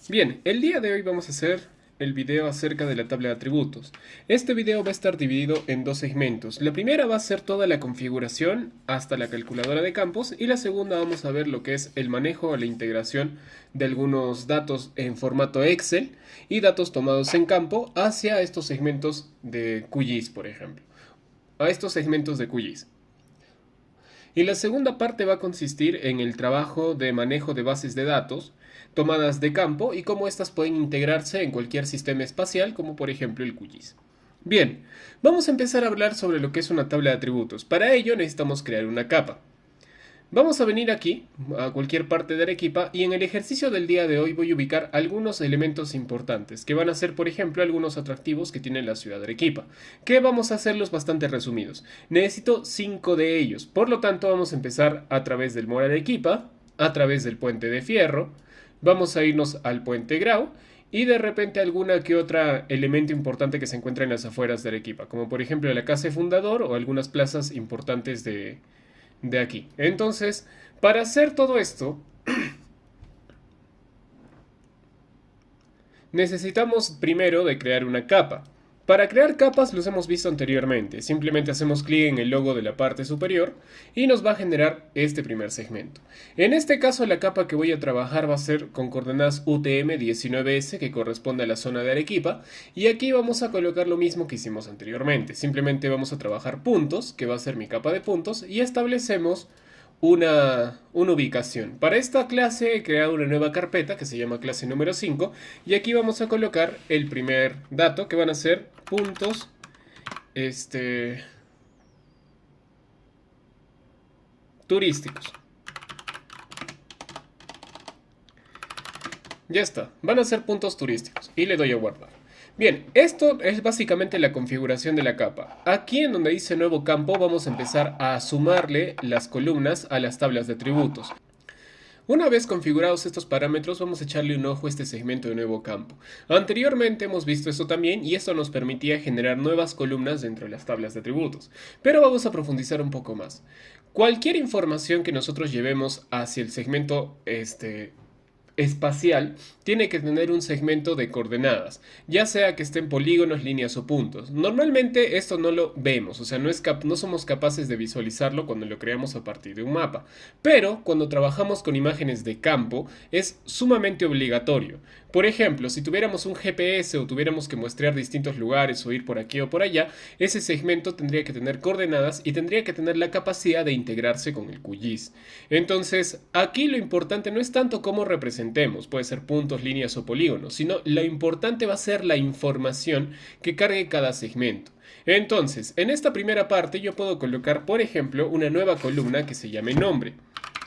Bien, el día de hoy vamos a hacer el video acerca de la tabla de atributos. Este video va a estar dividido en dos segmentos. La primera va a ser toda la configuración hasta la calculadora de campos y la segunda vamos a ver lo que es el manejo o la integración de algunos datos en formato Excel y datos tomados en campo hacia estos segmentos de QGIS, por ejemplo. A estos segmentos de QGIS. Y la segunda parte va a consistir en el trabajo de manejo de bases de datos tomadas de campo y cómo éstas pueden integrarse en cualquier sistema espacial, como por ejemplo el QGIS. Bien, vamos a empezar a hablar sobre lo que es una tabla de atributos. Para ello necesitamos crear una capa. Vamos a venir aquí, a cualquier parte de Arequipa, y en el ejercicio del día de hoy voy a ubicar algunos elementos importantes, que van a ser, por ejemplo, algunos atractivos que tiene la ciudad de Arequipa, que vamos a hacerlos bastante resumidos. Necesito 5 de ellos, por lo tanto vamos a empezar a través del Mall Arequipa, a través del Puente de Fierro, vamos a irnos al Puente Grau, y de repente alguna que otra elemento importante que se encuentra en las afueras de Arequipa, como por ejemplo la Casa de Fundador o algunas plazas importantes de aquí. Entonces, para hacer todo esto, necesitamos primero de crear una capa. Para crear capas los hemos visto anteriormente. Simplemente hacemos clic en el logo de la parte superior y nos va a generar este primer segmento. En este caso la capa que voy a trabajar va a ser con coordenadas UTM-19S que corresponde a la zona de Arequipa. Y aquí vamos a colocar lo mismo que hicimos anteriormente. Simplemente vamos a trabajar puntos, que va a ser mi capa de puntos, y establecemos una ubicación. Para esta clase he creado una nueva carpeta que se llama clase número 5 y aquí vamos a colocar el primer dato que van a ser puntos turísticos. Ya está, van a ser puntos turísticos y le doy a guardar. Bien, esto es básicamente la configuración de la capa. Aquí en donde dice nuevo campo vamos a empezar a sumarle las columnas a las tablas de atributos. Una vez configurados estos parámetros vamos a echarle un ojo a este segmento de nuevo campo. Anteriormente hemos visto esto también y esto nos permitía generar nuevas columnas dentro de las tablas de atributos. Pero vamos a profundizar un poco más. Cualquier información que nosotros llevemos hacia el segmento espacial tiene que tener un segmento de coordenadas, ya sea que estén polígonos, líneas o puntos. Normalmente esto no lo vemos, o sea, no somos capaces de visualizarlo cuando lo creamos a partir de un mapa, pero cuando trabajamos con imágenes de campo es sumamente obligatorio. Por ejemplo, si tuviéramos un GPS o tuviéramos que muestrear distintos lugares o ir por aquí o por allá, ese segmento tendría que tener coordenadas y tendría que tener la capacidad de integrarse con el QGIS. Entonces, aquí lo importante no es tanto cómo representemos, puede ser puntos, líneas o polígonos, sino lo importante va a ser la información que cargue cada segmento. Entonces, en esta primera parte yo puedo colocar, por ejemplo, una nueva columna que se llame nombre,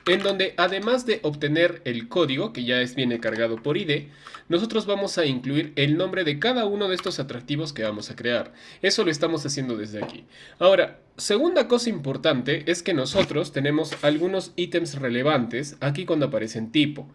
en donde además de obtener el código, que ya viene cargado por ID, nosotros vamos a incluir el nombre de cada uno de estos atractivos que vamos a crear. Eso lo estamos haciendo desde aquí. Ahora, segunda cosa importante es que nosotros tenemos algunos ítems relevantes aquí cuando aparece en tipo.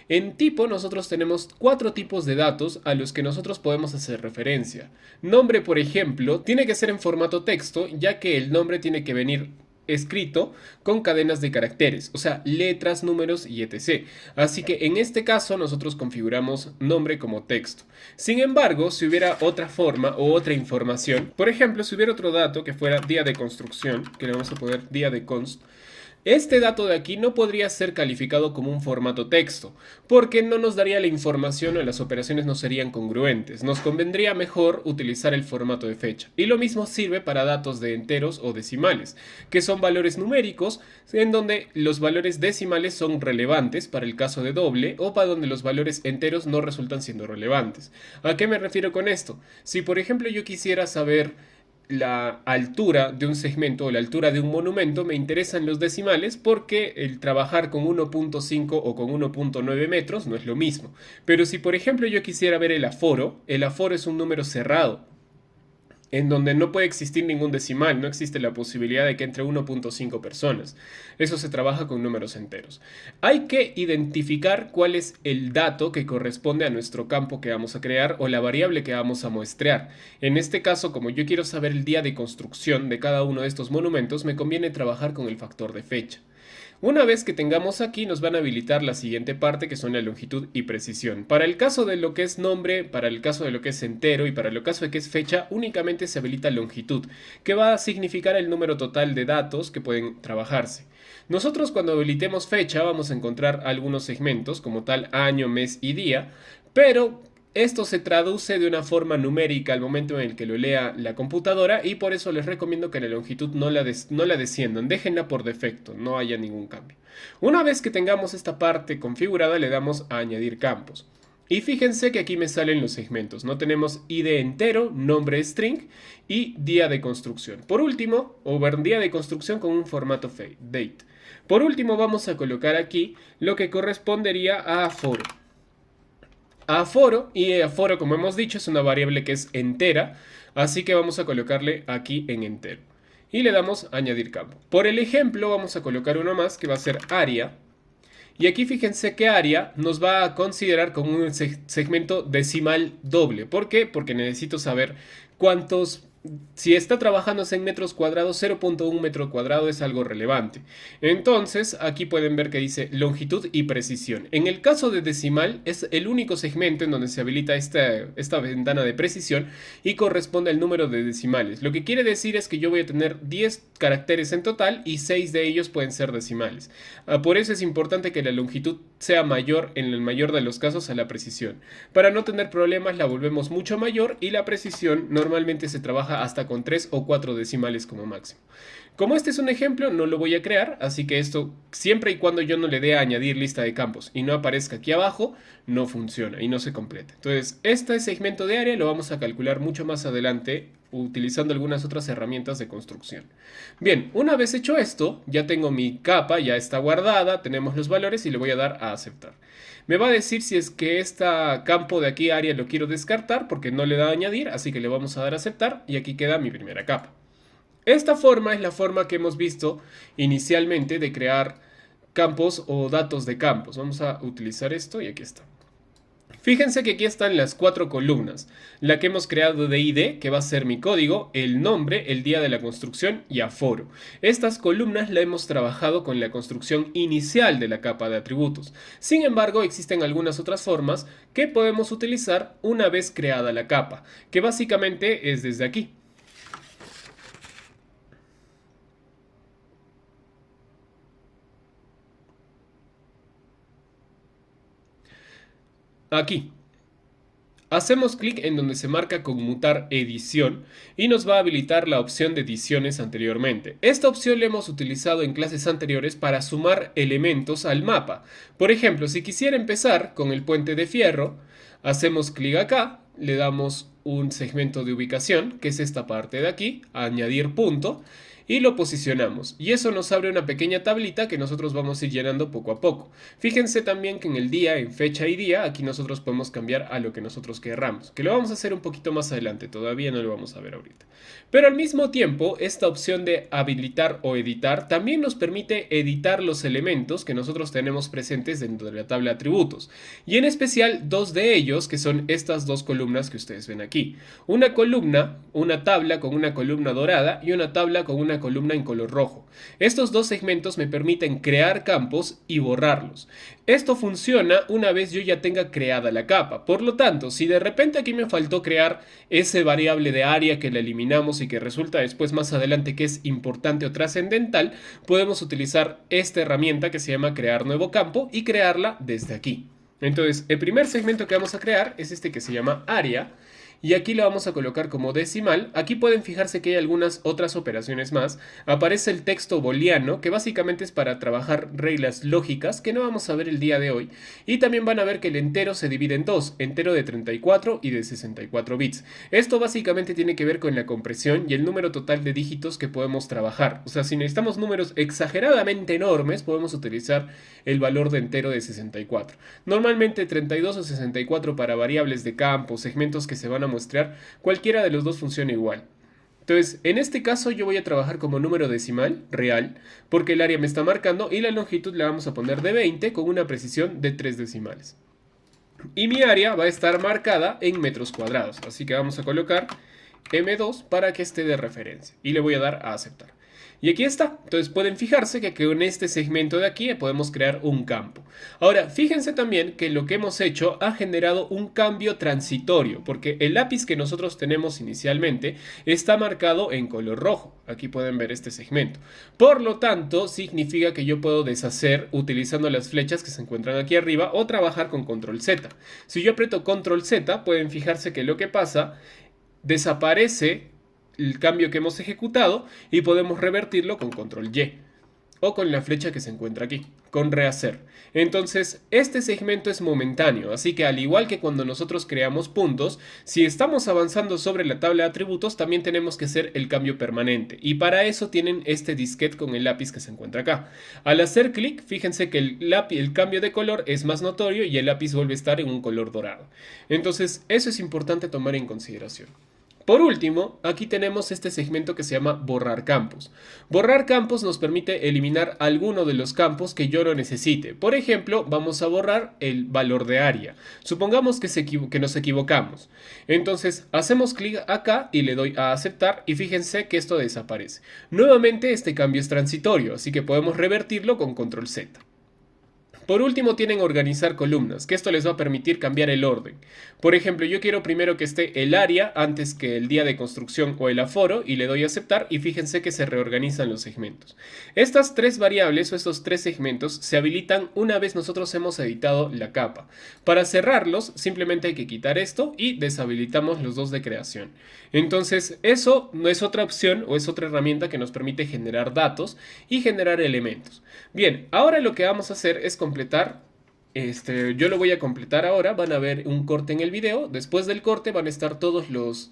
En tipo nosotros tenemos 4 tipos de datos a los que nosotros podemos hacer referencia. Nombre, por ejemplo, tiene que ser en formato texto, ya que el nombre tiene que venir escrito con cadenas de caracteres, o sea, letras, números y etc. Así que en este caso nosotros configuramos nombre como texto. Sin embargo, si hubiera otra forma o otra información, por ejemplo, si hubiera otro dato que fuera día de construcción, que le vamos a poner día de const, este dato de aquí no podría ser calificado como un formato texto, porque no nos daría la información o las operaciones no serían congruentes. Nos convendría mejor utilizar el formato de fecha. Y lo mismo sirve para datos de enteros o decimales, que son valores numéricos en donde los valores decimales son relevantes para el caso de doble o para donde los valores enteros no resultan siendo relevantes. ¿A qué me refiero con esto? Si por ejemplo yo quisiera saber la altura de un segmento o la altura de un monumento, me interesan los decimales porque el trabajar con 1.5 o con 1.9 metros no es lo mismo. Pero si por ejemplo yo quisiera ver el aforo es un número cerrado en donde no puede existir ningún decimal, no existe la posibilidad de que entre 1.5 personas. Eso se trabaja con números enteros. Hay que identificar cuál es el dato que corresponde a nuestro campo que vamos a crear o la variable que vamos a muestrear. En este caso, como yo quiero saber el día de construcción de cada uno de estos monumentos, me conviene trabajar con el factor de fecha. Una vez que tengamos aquí, nos van a habilitar la siguiente parte, que son la longitud y precisión. Para el caso de lo que es nombre, para el caso de lo que es entero y para el caso de que es fecha, únicamente se habilita longitud, que va a significar el número total de datos que pueden trabajarse. Nosotros cuando habilitemos fecha vamos a encontrar algunos segmentos como tal año, mes y día, pero esto se traduce de una forma numérica al momento en el que lo lea la computadora y por eso les recomiendo que la longitud no la desciendan, déjenla por defecto, no haya ningún cambio. Una vez que tengamos esta parte configurada le damos a añadir campos. Y fíjense que aquí me salen los segmentos, no tenemos ID entero, nombre string y día de construcción. Por último, día de construcción con un formato date. Por último vamos a colocar aquí lo que correspondería a aforo. Aforo, y aforo como hemos dicho es una variable que es entera, así que vamos a colocarle aquí en entero. Y le damos a añadir campo. Por el ejemplo vamos a colocar uno más que va a ser área. Y aquí fíjense que área nos va a considerar como un segmento decimal doble. ¿Por qué? Porque necesito saber cuántos... Si está trabajándose en metros cuadrados, 0.1 metro cuadrado es algo relevante. Entonces, aquí pueden ver que dice longitud y precisión. En el caso de decimal, es el único segmento en donde se habilita esta ventana de precisión y corresponde al número de decimales. Lo que quiere decir es que yo voy a tener 10 caracteres en total y 6 de ellos pueden ser decimales. Por eso es importante que la longitud sea mayor en el mayor de los casos a la precisión. Para no tener problemas la volvemos mucho mayor y la precisión normalmente se trabaja hasta con 3 o 4 decimales como máximo. Como este es un ejemplo, no lo voy a crear, así que esto, siempre y cuando yo no le dé a añadir lista de campos y no aparezca aquí abajo, no funciona y no se completa. Entonces, este segmento de área lo vamos a calcular mucho más adelante utilizando algunas otras herramientas de construcción. Bien, una vez hecho esto, ya tengo mi capa, ya está guardada, tenemos los valores y le voy a dar a aceptar. Me va a decir si es que este campo de aquí área lo quiero descartar porque no le da a añadir, así que le vamos a dar a aceptar y aquí queda mi primera capa. Esta forma es la forma que hemos visto inicialmente de crear campos o datos de campos. Vamos a utilizar esto y aquí está. Fíjense que aquí están las 4 columnas, la que hemos creado de ID, que va a ser mi código, el nombre, el día de la construcción y aforo. Estas columnas la hemos trabajado con la construcción inicial de la capa de atributos. Sin embargo, existen algunas otras formas que podemos utilizar una vez creada la capa, que básicamente es desde aquí. Aquí. Hacemos clic en donde se marca conmutar edición y nos va a habilitar la opción de ediciones anteriormente. Esta opción la hemos utilizado en clases anteriores para sumar elementos al mapa. Por ejemplo, si quisiera empezar con el puente de fierro, hacemos clic acá, le damos un segmento de ubicación, que es esta parte de aquí, añadir punto, y lo posicionamos. Y eso nos abre una pequeña tablita que nosotros vamos a ir llenando poco a poco. Fíjense también que en el día, en fecha y día, aquí nosotros podemos cambiar a lo que nosotros querramos. Que lo vamos a hacer un poquito más adelante, todavía no lo vamos a ver ahorita. Pero al mismo tiempo, esta opción de habilitar o editar también nos permite editar los elementos que nosotros tenemos presentes dentro de la tabla de atributos. Y en especial dos de ellos, que son estas dos columnas que ustedes ven aquí. Una columna, una tabla con una columna dorada y una tabla con una columna en color rojo. Estos dos segmentos me permiten crear campos y borrarlos. Esto funciona una vez yo ya tenga creada la capa. Por lo tanto, si de repente aquí me faltó crear ese variable de área que la eliminamos y que resulta después más adelante que es importante o trascendental, podemos utilizar esta herramienta que se llama crear nuevo campo y crearla desde aquí. Entonces, el primer segmento que vamos a crear es este que se llama área. Y aquí lo vamos a colocar como decimal. Aquí pueden fijarse que hay algunas otras operaciones más. Aparece el texto booleano, que básicamente es para trabajar reglas lógicas que no vamos a ver el día de hoy. Y también van a ver que el entero se divide en dos, entero de 34 y de 64 bits. Esto básicamente tiene que ver con la compresión y el número total de dígitos que podemos trabajar. O sea, si necesitamos números exageradamente enormes, podemos utilizar el valor de entero de 64. Normalmente 32 o 64 para variables de campo, segmentos que se van a mostrar, cualquiera de los dos funciona igual. Entonces, en este caso yo voy a trabajar como número decimal real, porque el área me está marcando y la longitud la vamos a poner de 20 con una precisión de 3 decimales. Y mi área va a estar marcada en metros cuadrados, así que vamos a colocar M2 para que esté de referencia y le voy a dar a aceptar. Y aquí está. Entonces pueden fijarse que con este segmento de aquí podemos crear un campo. Ahora, fíjense también que lo que hemos hecho ha generado un cambio transitorio, porque el lápiz que nosotros tenemos inicialmente está marcado en color rojo. Aquí pueden ver este segmento. Por lo tanto, significa que yo puedo deshacer utilizando las flechas que se encuentran aquí arriba o trabajar con control Z. Si yo aprieto control Z, pueden fijarse que lo que pasa, desaparece el cambio que hemos ejecutado y podemos revertirlo con control Y o con la flecha que se encuentra aquí, con rehacer. Entonces, este segmento es momentáneo, así que al igual que cuando nosotros creamos puntos, si estamos avanzando sobre la tabla de atributos, también tenemos que hacer el cambio permanente. Y para eso tienen este disquete con el lápiz que se encuentra acá. Al hacer clic, fíjense que el cambio de color es más notorio y el lápiz vuelve a estar en un color dorado. Entonces, eso es importante tomar en consideración. Por último, aquí tenemos este segmento que se llama borrar campos. Borrar campos nos permite eliminar alguno de los campos que yo no necesite. Por ejemplo, vamos a borrar el valor de área. Supongamos que nos equivocamos. Entonces, hacemos clic acá y le doy a aceptar y fíjense que esto desaparece. Nuevamente, este cambio es transitorio, así que podemos revertirlo con control Z. Por último tienen organizar columnas, que esto les va a permitir cambiar el orden. Por ejemplo, yo quiero primero que esté el área antes que el día de construcción o el aforo y le doy a aceptar y fíjense que se reorganizan los segmentos. Estas tres variables o estos tres segmentos se habilitan una vez nosotros hemos editado la capa. Para cerrarlos simplemente hay que quitar esto y deshabilitamos los dos de creación. Entonces eso no es otra opción o es otra herramienta que nos permite generar datos y generar elementos. Bien, ahora lo que vamos a hacer es completar, yo lo voy a completar ahora, van a ver un corte en el video, después del corte van a estar todas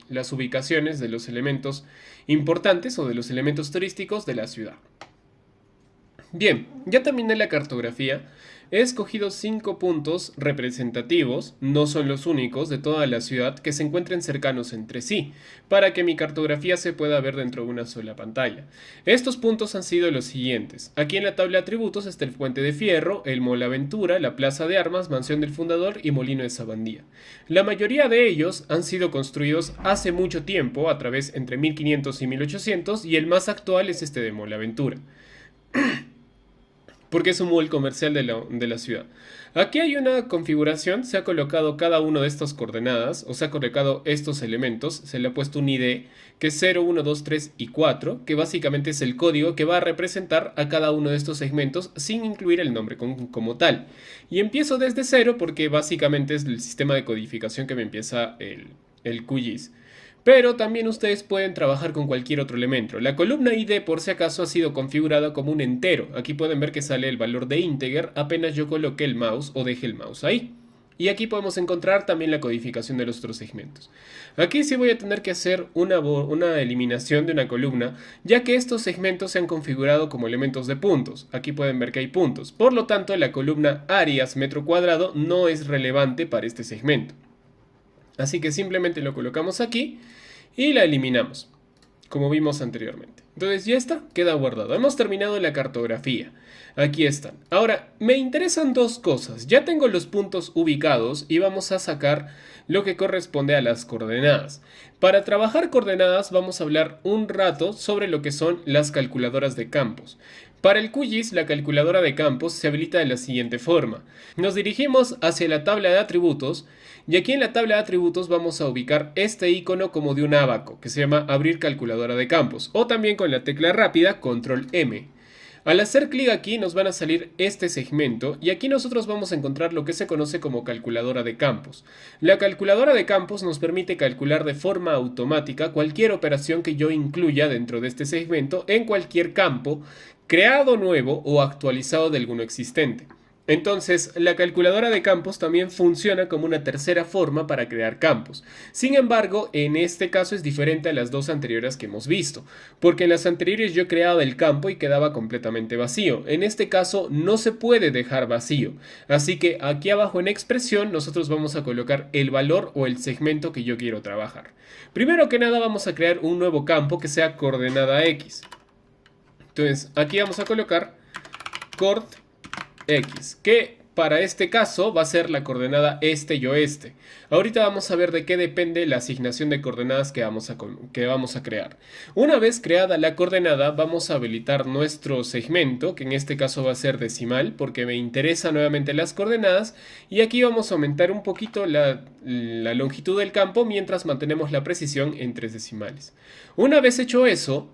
las ubicaciones de los elementos importantes o de los elementos turísticos de la ciudad. Bien, ya terminé la cartografía. He escogido 5 puntos representativos, no son los únicos, de toda la ciudad que se encuentren cercanos entre sí, para que mi cartografía se pueda ver dentro de una sola pantalla. Estos puntos han sido los siguientes. Aquí en la tabla de atributos está el Puente de Fierro, el Mall Aventura, la Plaza de Armas, Mansión del Fundador y Molino de Sabandía. La mayoría de ellos han sido construidos hace mucho tiempo, a través entre 1500 y 1800, y el más actual es este de Mall Aventura. Porque es un mall comercial de la ciudad. Aquí hay una configuración, se ha colocado cada uno de estas coordenadas, o se ha colocado estos elementos, se le ha puesto un ID que es 0, 1, 2, 3 y 4, que básicamente es el código que va a representar a cada uno de estos segmentos sin incluir el nombre como tal. Y empiezo desde 0 porque básicamente es el sistema de codificación que me empieza el QGIS. Pero también ustedes pueden trabajar con cualquier otro elemento. La columna ID por si acaso ha sido configurada como un entero. Aquí pueden ver que sale el valor de integer apenas yo coloque el mouse o deje el mouse ahí. Y aquí podemos encontrar también la codificación de los otros segmentos. Aquí sí voy a tener que hacer una eliminación de una columna, ya que estos segmentos se han configurado como elementos de puntos. Aquí pueden ver que hay puntos. Por lo tanto, la columna áreas metro cuadrado no es relevante para este segmento. Así que simplemente lo colocamos aquí y la eliminamos, como vimos anteriormente. Entonces ya está, queda guardado. Hemos terminado la cartografía. Aquí están. Ahora, me interesan dos cosas. Ya tengo los puntos ubicados y vamos a sacar lo que corresponde a las coordenadas. Para trabajar coordenadas vamos a hablar un rato sobre lo que son las calculadoras de campos. Para el QGIS, la calculadora de campos se habilita de la siguiente forma. Nos dirigimos hacia la tabla de atributos y aquí en la tabla de atributos vamos a ubicar este icono como de un abaco que se llama abrir calculadora de campos o también con la tecla rápida control M. Al hacer clic aquí nos van a salir este segmento y aquí nosotros vamos a encontrar lo que se conoce como calculadora de campos. La calculadora de campos nos permite calcular de forma automática cualquier operación que yo incluya dentro de este segmento en cualquier campo creado nuevo o actualizado de alguno existente. Entonces, la calculadora de campos también funciona como una tercera forma para crear campos. Sin embargo, en este caso es diferente a las dos anteriores que hemos visto, porque en las anteriores yo creaba el campo y quedaba completamente vacío. En este caso no se puede dejar vacío, así que aquí abajo en expresión nosotros vamos a colocar el valor o el segmento que yo quiero trabajar. Primero que nada vamos a crear un nuevo campo que sea coordenada X. Entonces, aquí vamos a colocar coord X, que para este caso va a ser la coordenada este y oeste. Ahorita vamos a ver de qué depende la asignación de coordenadas que vamos a crear. Una vez creada la coordenada, vamos a habilitar nuestro segmento, que en este caso va a ser decimal, porque me interesa nuevamente las coordenadas, y aquí vamos a aumentar un poquito la longitud del campo mientras mantenemos la precisión en 3 decimales. Una vez hecho eso,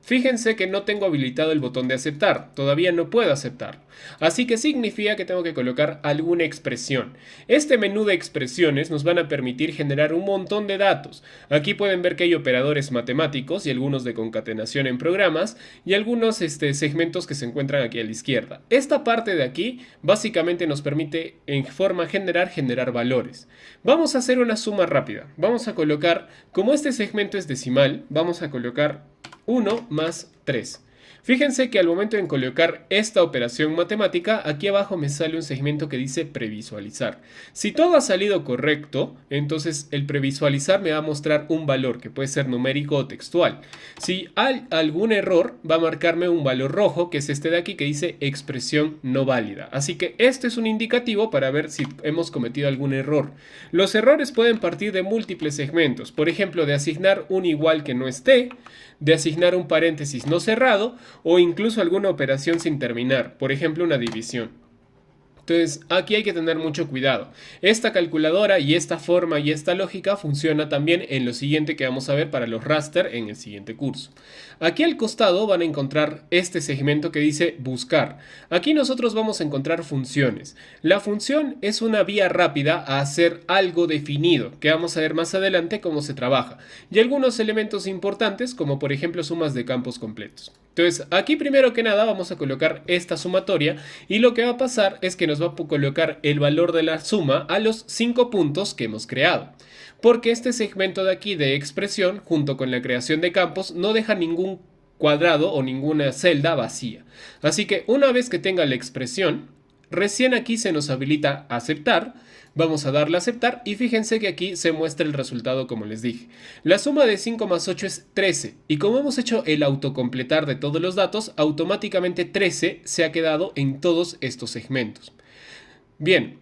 fíjense que no tengo habilitado el botón de aceptar, todavía no puedo aceptarlo. Así que significa que tengo que colocar alguna expresión. Este menú de expresiones nos van a permitir generar un montón de datos. Aquí pueden ver que hay operadores matemáticos y algunos de concatenación en programas y algunos segmentos que se encuentran aquí a la izquierda. Esta parte de aquí básicamente nos permite en forma generar valores. Vamos a hacer una suma rápida. Vamos a colocar, como este segmento es decimal, vamos a colocar 1 más 3. Fíjense que al momento de colocar esta operación matemática, aquí abajo me sale un segmento que dice previsualizar. Si todo ha salido correcto, entonces el previsualizar me va a mostrar un valor que puede ser numérico o textual. Si hay algún error, va a marcarme un valor rojo, que es este de aquí, que dice expresión no válida. Así que este es un indicativo para ver si hemos cometido algún error. Los errores pueden partir de múltiples segmentos, por ejemplo, de asignar un igual que no esté, de asignar un paréntesis no cerrado o incluso alguna operación sin terminar, por ejemplo una división. Entonces aquí hay que tener mucho cuidado. Esta calculadora y esta forma y esta lógica funciona también en lo siguiente que vamos a ver para los raster en el siguiente curso. Aquí al costado van a encontrar este segmento que dice buscar. Aquí nosotros vamos a encontrar funciones. La función es una vía rápida a hacer algo definido, que vamos a ver más adelante cómo se trabaja. Y algunos elementos importantes como por ejemplo sumas de campos completos. Entonces aquí primero que nada vamos a colocar esta sumatoria y lo que va a pasar es que nos va a colocar el valor de la suma a los 5 puntos que hemos creado. Porque este segmento de aquí de expresión junto con la creación de campos no deja ningún cuadrado o ninguna celda vacía. Así que una vez que tenga la expresión, recién aquí se nos habilita aceptar. Vamos a darle a aceptar y fíjense que aquí se muestra el resultado como les dije. La suma de 5 más 8 es 13 y como hemos hecho el autocompletar de todos los datos, automáticamente 13 se ha quedado en todos estos segmentos. Bien,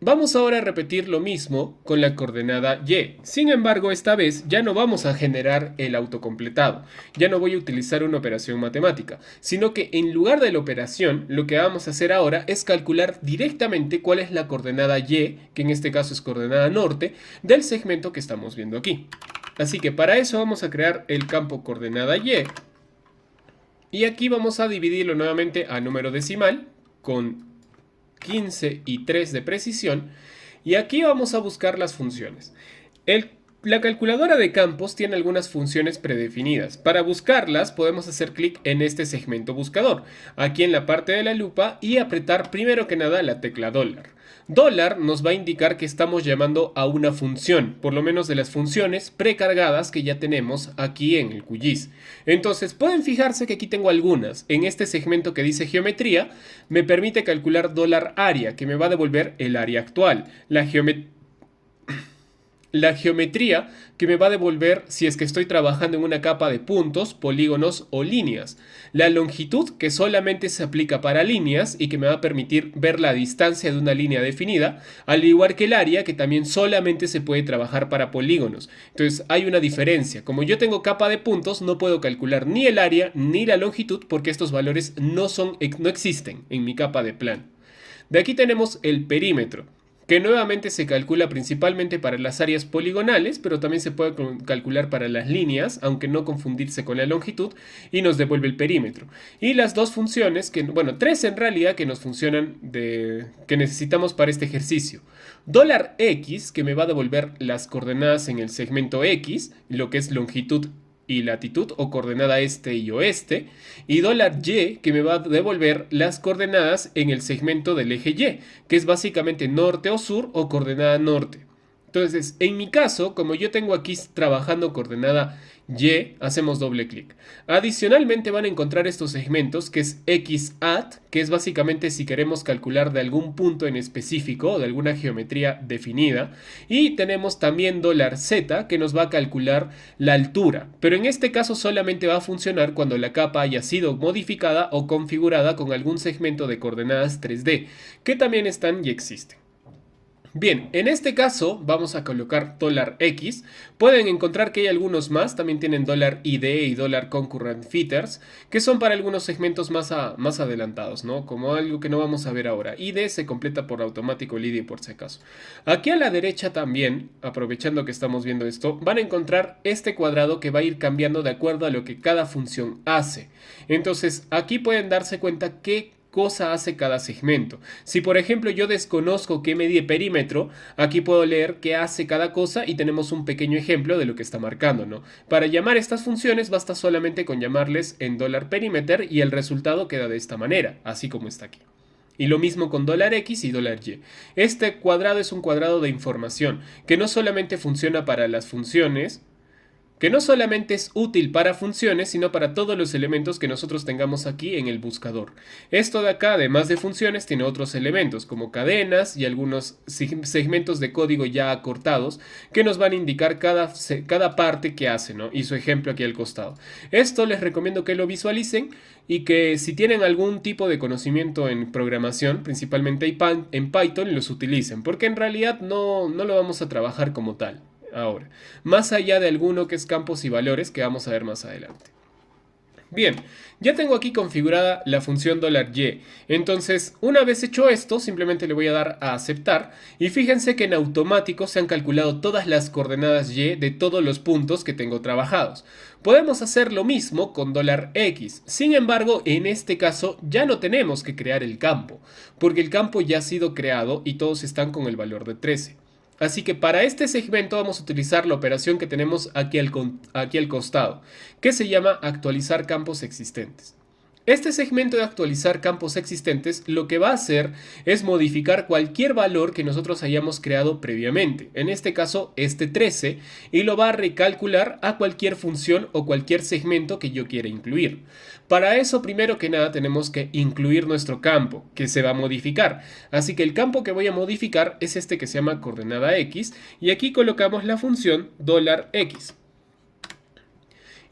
vamos ahora a repetir lo mismo con la coordenada Y. Sin embargo, esta vez ya no vamos a generar el autocompletado. Ya no voy a utilizar una operación matemática, sino que en lugar de la operación, lo que vamos a hacer ahora es calcular directamente cuál es la coordenada Y, que en este caso es coordenada norte, del segmento que estamos viendo aquí. Así que para eso vamos a crear el campo coordenada Y. Y aquí vamos a dividirlo nuevamente a número decimal con 15 y 3 de precisión y aquí vamos a buscar las funciones. La calculadora de campos tiene algunas funciones predefinidas. Para buscarlas podemos hacer clic en este segmento buscador, aquí en la parte de la lupa y apretar primero que nada la tecla $. Dólar nos va a indicar que estamos llamando a una función, por lo menos de las funciones precargadas que ya tenemos aquí en el QGIS. Entonces pueden fijarse que aquí tengo algunas. En este segmento que dice geometría me permite calcular $área, que me va a devolver el área actual. La geometría que me va a devolver si es que estoy trabajando en una capa de puntos, polígonos o líneas. La longitud que solamente se aplica para líneas y que me va a permitir ver la distancia de una línea definida, al igual que el área que también solamente se puede trabajar para polígonos. Entonces hay una diferencia. Como yo tengo capa de puntos no puedo calcular ni el área ni la longitud porque estos valores no existen en mi capa de plano. De aquí tenemos el perímetro, que nuevamente se calcula principalmente para las áreas poligonales, pero también se puede calcular para las líneas, aunque no confundirse con la longitud, y nos devuelve el perímetro. Y las dos funciones, tres en realidad que nos funcionan, que necesitamos para este ejercicio. $X, que me va a devolver las coordenadas en el segmento X, lo que es longitud y latitud o coordenada este y oeste, y $Y que me va a devolver las coordenadas en el segmento del eje Y, que es básicamente norte o sur o coordenada norte. Entonces, en mi caso, como yo tengo aquí trabajando coordenada Y, hacemos doble clic. Adicionalmente van a encontrar estos segmentos que es XAT, que es básicamente si queremos calcular de algún punto en específico o de alguna geometría definida. Y tenemos también $Z, que nos va a calcular la altura. Pero en este caso solamente va a funcionar cuando la capa haya sido modificada o configurada con algún segmento de coordenadas 3D, que también están y existen. Bien, en este caso vamos a colocar $X. Pueden encontrar que hay algunos más, también tienen $ID y $concurrent features, que son para algunos segmentos más adelantados, ¿no? Como algo que no vamos a ver ahora. ID se completa por automático el ID por si acaso. Aquí a la derecha también, aprovechando que estamos viendo esto, van a encontrar este cuadrado que va a ir cambiando de acuerdo a lo que cada función hace. Entonces, aquí pueden darse cuenta que cosa hace cada segmento. Si por ejemplo yo desconozco qué mide perímetro, aquí puedo leer qué hace cada cosa y tenemos un pequeño ejemplo de lo que está marcando, ¿no? Para llamar estas funciones basta solamente con llamarles en $perimeter y el resultado queda de esta manera, así como está aquí. Y lo mismo con $X y $Y. Este cuadrado es un cuadrado de información que no solamente funciona para las funciones, que no solamente es útil para funciones, sino para todos los elementos que nosotros tengamos aquí en el buscador. Esto de acá, además de funciones, tiene otros elementos como cadenas y algunos segmentos de código ya acortados que nos van a indicar cada parte que hace, ¿no? Y su ejemplo aquí al costado. Esto les recomiendo que lo visualicen y que si tienen algún tipo de conocimiento en programación, principalmente en Python, los utilicen, porque en realidad no lo vamos a trabajar como tal ahora, más allá de alguno que es campos y valores que vamos a ver más adelante. Bien, ya tengo aquí configurada la función $Y. Entonces, una vez hecho esto, simplemente le voy a dar a aceptar. Y fíjense que en automático se han calculado todas las coordenadas Y de todos los puntos que tengo trabajados. Podemos hacer lo mismo con $X. Sin embargo, en este caso ya no tenemos que crear el campo, porque el campo ya ha sido creado y todos están con el valor de 13. Así que para este segmento vamos a utilizar la operación que tenemos aquí al costado, que se llama actualizar campos existentes. Este segmento de actualizar campos existentes lo que va a hacer es modificar cualquier valor que nosotros hayamos creado previamente, en este caso este 13, y lo va a recalcular a cualquier función o cualquier segmento que yo quiera incluir. Para eso, primero que nada, tenemos que incluir nuestro campo, que se va a modificar. Así que el campo que voy a modificar es este que se llama coordenada X, y aquí colocamos la función $X.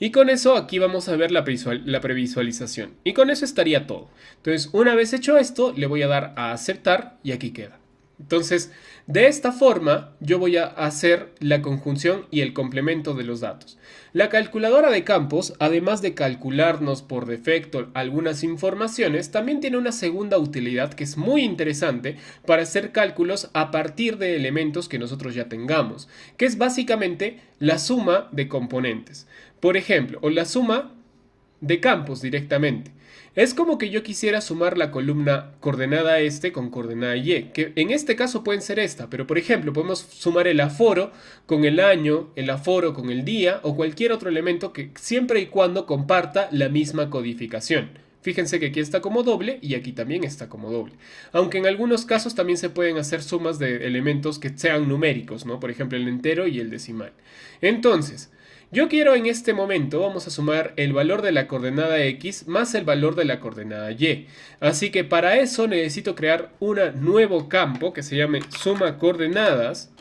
Y con eso aquí vamos a ver la previsualización. Y con eso estaría todo. Entonces, una vez hecho esto, le voy a dar a aceptar y aquí queda. Entonces, de esta forma, yo voy a hacer la conjunción y el complemento de los datos. La calculadora de campos, además de calcularnos por defecto algunas informaciones, también tiene una segunda utilidad que es muy interesante para hacer cálculos a partir de elementos que nosotros ya tengamos, que es básicamente la suma de componentes. Por ejemplo, o la suma de campos directamente. Es como que yo quisiera sumar la columna coordenada con coordenada Y, que en este caso pueden ser esta, pero por ejemplo podemos sumar el aforo con el año, el aforo con el día o cualquier otro elemento que siempre y cuando comparta la misma codificación. Fíjense que aquí está como doble y aquí también está como doble. Aunque en algunos casos también se pueden hacer sumas de elementos que sean numéricos, ¿no? Por ejemplo el entero y el decimal. Entonces, yo quiero en este momento, vamos a sumar el valor de la coordenada X más el valor de la coordenada Y. Así que para eso necesito crear un nuevo campo que se llame suma coordenadas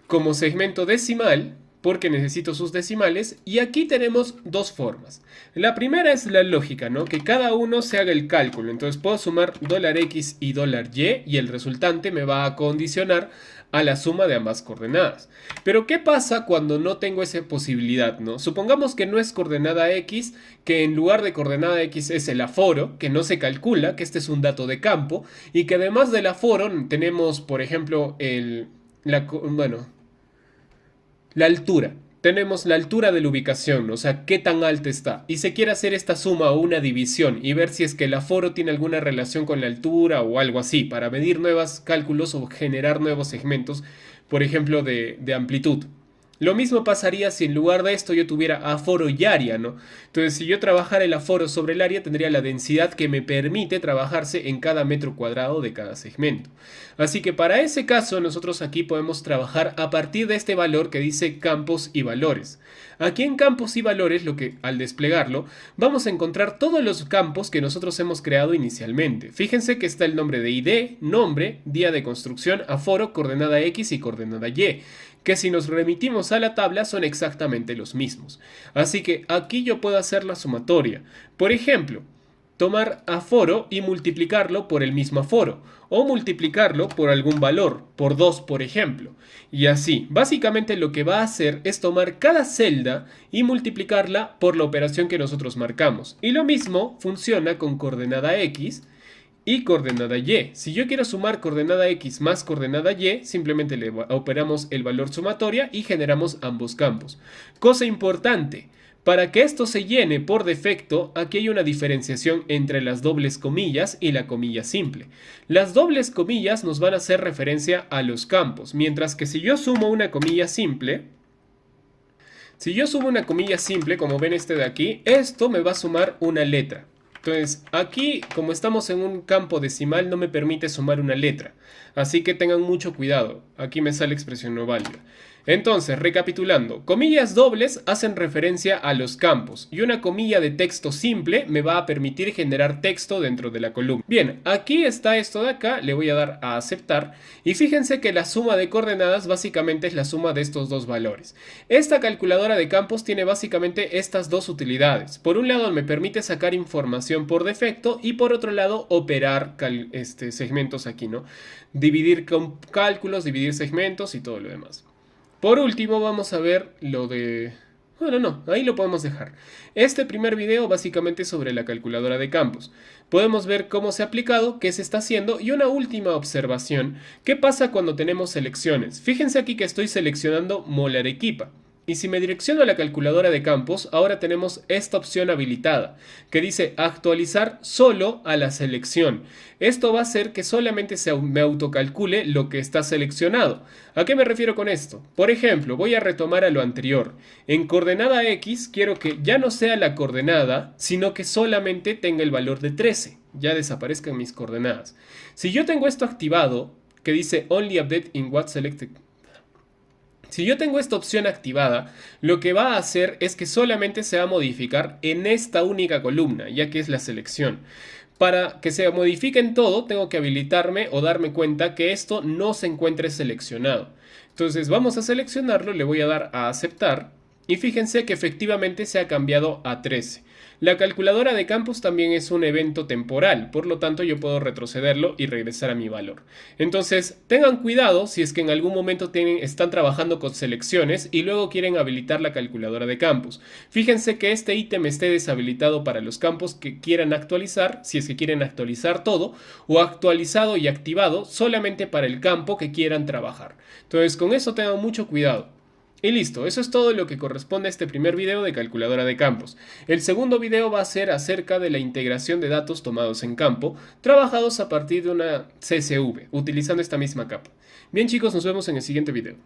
como segmento decimal, porque necesito sus decimales, y aquí tenemos dos formas. La primera es la lógica, ¿no? Que cada uno se haga el cálculo. Entonces puedo sumar $X y $Y y el resultante me va a condicionar a la suma de ambas coordenadas. Pero ¿qué pasa cuando no tengo esa posibilidad, ¿no? Supongamos que no es coordenada X, que en lugar de coordenada X es el aforo, que no se calcula, que este es un dato de campo, y que además del aforo tenemos, por ejemplo, la altura. Tenemos la altura de la ubicación, o sea, qué tan alta está. Y se quiere hacer esta suma o una división y ver si es que el aforo tiene alguna relación con la altura o algo así, para medir nuevos cálculos o generar nuevos segmentos, por ejemplo, de amplitud. Lo mismo pasaría si en lugar de esto yo tuviera aforo y área, ¿no? Entonces, si yo trabajara el aforo sobre el área, tendría la densidad que me permite trabajarse en cada metro cuadrado de cada segmento. Así que para ese caso, nosotros aquí podemos trabajar a partir de este valor que dice campos y valores. Aquí en campos y valores, al desplegarlo, vamos a encontrar todos los campos que nosotros hemos creado inicialmente. Fíjense que está el nombre de ID, nombre, día de construcción, aforo, coordenada X y coordenada Y, que si nos remitimos a la tabla son exactamente los mismos. Así que aquí yo puedo hacer la sumatoria. Por ejemplo, tomar aforo y multiplicarlo por el mismo aforo, o multiplicarlo por algún valor, por 2 por ejemplo. Y así, básicamente lo que va a hacer es tomar cada celda y multiplicarla por la operación que nosotros marcamos. Y lo mismo funciona con coordenada X y coordenada Y. Si yo quiero sumar coordenada X más coordenada Y, simplemente le operamos el valor sumatoria y generamos ambos campos. Cosa importante, para que esto se llene por defecto, aquí hay una diferenciación entre las dobles comillas y la comilla simple. Las dobles comillas nos van a hacer referencia a los campos, mientras que si yo sumo una comilla simple, como ven este de aquí, esto me va a sumar una letra. Entonces, aquí, como estamos en un campo decimal, no me permite sumar una letra. Así que tengan mucho cuidado. Aquí me sale expresión no válida. Entonces, recapitulando, comillas dobles hacen referencia a los campos y una comilla de texto simple me va a permitir generar texto dentro de la columna. Bien, aquí está esto de acá, le voy a dar a aceptar y fíjense que la suma de coordenadas básicamente es la suma de estos dos valores. Esta calculadora de campos tiene básicamente estas dos utilidades. Por un lado me permite sacar información por defecto y por otro lado operar segmentos aquí, ¿no? Dividir con cálculos, dividir segmentos y todo lo demás. Por último vamos a ver lo de... Bueno, no, ahí lo podemos dejar. Este primer video básicamente es sobre la calculadora de campos. Podemos ver cómo se ha aplicado, qué se está haciendo y una última observación. ¿Qué pasa cuando tenemos selecciones? Fíjense aquí que estoy seleccionando Mole Arequipa. Y si me direcciono a la calculadora de campos, ahora tenemos esta opción habilitada, que dice actualizar solo a la selección. Esto va a hacer que solamente me autocalcule lo que está seleccionado. ¿A qué me refiero con esto? Por ejemplo, voy a retomar a lo anterior. En coordenada X quiero que ya no sea la coordenada, sino que solamente tenga el valor de 13. Ya desaparezcan mis coordenadas. Si yo tengo esto activado, que dice Only Update in What Selected. Si yo tengo esta opción activada, lo que va a hacer es que solamente se va a modificar en esta única columna, ya que es la selección. Para que se modifique en todo, tengo que habilitarme o darme cuenta que esto no se encuentre seleccionado. Entonces vamos a seleccionarlo, le voy a dar a aceptar y fíjense que efectivamente se ha cambiado a 13. La calculadora de campos también es un evento temporal, por lo tanto yo puedo retrocederlo y regresar a mi valor. Entonces tengan cuidado si es que en algún momento están trabajando con selecciones y luego quieren habilitar la calculadora de campos. Fíjense que este ítem esté deshabilitado para los campos que quieran actualizar, si es que quieren actualizar todo, o actualizado y activado solamente para el campo que quieran trabajar. Entonces con eso tengan mucho cuidado. Y listo, eso es todo lo que corresponde a este primer video de calculadora de campos. El segundo video va a ser acerca de la integración de datos tomados en campo, trabajados a partir de una CSV, utilizando esta misma capa. Bien chicos, nos vemos en el siguiente video.